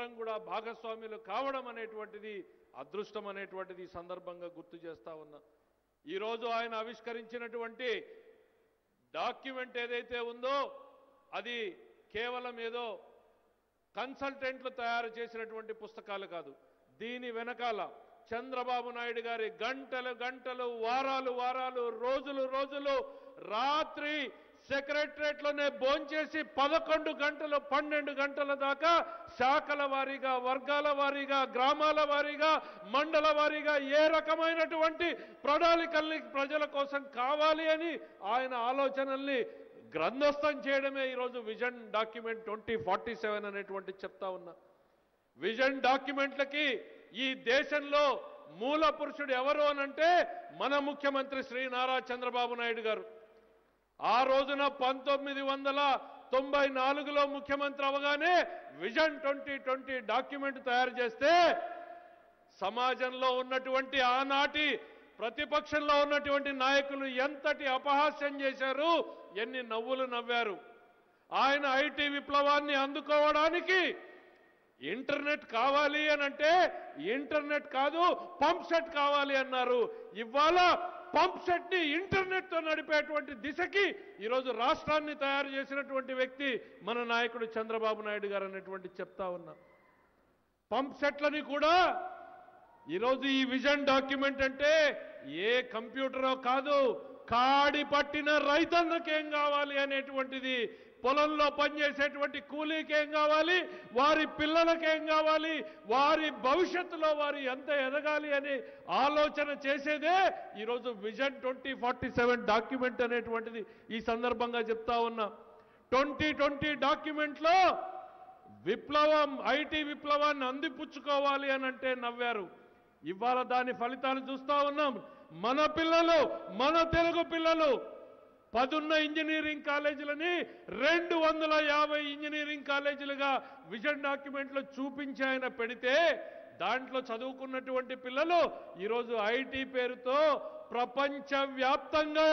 మనందరం కూడా భాగస్వాములు కావడం అనేటువంటిది అదృష్టం అనేటువంటిది ఈ సందర్భంగా గుర్తు చేస్తా ఉన్నా. ఈరోజు ఆయన ఆవిష్కరించినటువంటి డాక్యుమెంట్ ఏదైతే ఉందో అది కేవలం ఏదో కన్సల్టెంట్లు తయారు చేసినటువంటి పుస్తకాలు కాదు. దీని వెనకాల చంద్రబాబు నాయుడు గారి గంటలు గంటలు, వారాలు వారాలు, రోజులు రోజులు, రాత్రి సెక్రటరేట్లోనే భోంచేసి 11 గంటలు 12 గంటల దాకా శాఖల వారీగా, వర్గాల వారీగా, గ్రామాల వారీగా, మండల వారీగా ఏ రకమైనటువంటి ప్రణాళికల్ని ప్రజల కోసం కావాలి అని ఆయన ఆలోచనల్ని గ్రంథస్థం చేయడమే ఈరోజు విజన్ డాక్యుమెంట్ 2047 అనేటువంటి చెప్తా ఉన్నా. విజన్ డాక్యుమెంట్లకి ఈ దేశంలో మూల పురుషుడు ఎవరు అనంటే మన ముఖ్యమంత్రి శ్రీ నారా చంద్రబాబు నాయుడు గారు. ఆ రోజున 1994లో ముఖ్యమంత్రి అవగానే విజన్ 2020 డాక్యుమెంట్ తయారు చేస్తే సమాజంలో ఉన్నటువంటి ఆనాటి ప్రతిపక్షంలో ఉన్నటువంటి నాయకులు ఎంతటి అపహాస్యం చేశారు, ఎన్ని నవ్వులు నవ్వారు. ఆయన ఐటీ విప్లవాన్ని అందుకోవడానికి ఇంటర్నెట్ కావాలి అనంటే ఇంటర్నెట్ కాదు పంప్ సెట్ కావాలి అన్నారు. ఇవాళ పంప్ సెట్ ని ఇంటర్నెట్ తో నడిపేటువంటి దిశకి ఈరోజు రాష్ట్రాన్ని తయారు చేసినటువంటి వ్యక్తి మన నాయకుడు చంద్రబాబు నాయుడు గారు అనేటువంటి చెప్తా ఉన్నా. పంప్ సెట్లని కూడా ఈరోజు ఈ విజన్ డాక్యుమెంట్ అంటే ఏ కంప్యూటరో కాదు, కాడి పట్టిన రైతన్నకేం కావాలి అనేటువంటిది, పొలంలో పనిచేసేటువంటి కూలీకేం కావాలి, వారి పిల్లలకేం కావాలి, వారి భవిష్యత్తులో వారు ఎంత ఎదగాలి అని ఆలోచన చేసేదే ఈరోజు విజన్ 2047 డాక్యుమెంట్ అనేటువంటిది ఈ సందర్భంగా చెప్తా ఉన్నా. 2020 డాక్యుమెంట్లో విప్లవం, ఐటీ విప్లవాన్ని అందిపుచ్చుకోవాలి అని అంటే నవ్వారు. ఇవాళ దాని ఫలితాలు చూస్తా ఉన్నాం. మన పిల్లలు, మన తెలుగు పిల్లలు 10 ఇంజనీరింగ్ కాలేజీలని 250 ఇంజనీరింగ్ కాలేజీలుగా విజన్ డాక్యుమెంట్లో చూపించి ఆయన పెడితే దాంట్లో చదువుకున్నటువంటి పిల్లలు ఈరోజు ఐటీ పేరుతో ప్రపంచవ్యాప్తంగా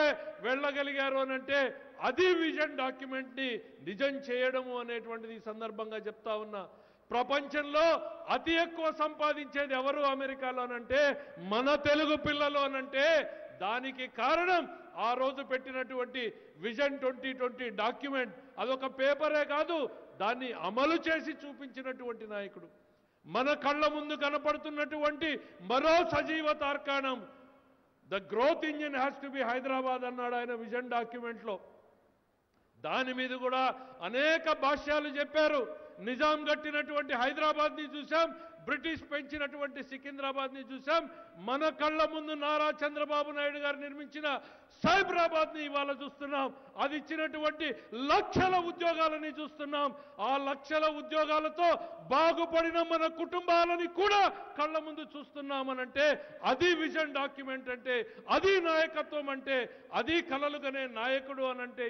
వెళ్ళగలిగారు అనంటే అది విజన్ డాక్యుమెంట్ని నిజం చేయడము అనేటువంటిది ఈ సందర్భంగా చెప్తా ఉన్నా. ప్రపంచంలో అతి ఎక్కువ సంపాదించేది ఎవరు అమెరికాలోనంటే మన తెలుగు పిల్లలు అనంటే దానికి కారణం ఆ రోజు పెట్టినటువంటి విజన్ 2020 డాక్యుమెంట్. అదొక పేపరే కాదు, దాన్ని అమలు చేసి చూపించినటువంటి నాయకుడు. మన కళ్ళ ముందు కనపడుతున్నటువంటి మరో సజీవ తార్కాణం the growth engine has to be Hyderabad అన్నాడు ఆయన విజన్ డాక్యుమెంట్లో. దాని మీద కూడా అనేక భాష్యాలు చెప్పారు. నిజాం కట్టినటువంటి హైదరాబాద్ని చూసాం, బ్రిటిష్ పెంచినటువంటి సికింద్రాబాద్ని చూసాం, మన కళ్ళ ముందు నారా చంద్రబాబు నాయుడు గారు నిర్మించిన సైబరాబాద్ని ఇవాళ చూస్తున్నాం. అది ఇచ్చినటువంటి లక్షల ఉద్యోగాలని చూస్తున్నాం. ఆ లక్షల ఉద్యోగాలతో బాగుపడిన మన కుటుంబాలని కూడా కళ్ళ ముందు చూస్తున్నామనంటే అది విజన్ డాక్యుమెంట్ అంటే, అది నాయకత్వం అంటే, అది కలలుగనే నాయకుడు అనంటే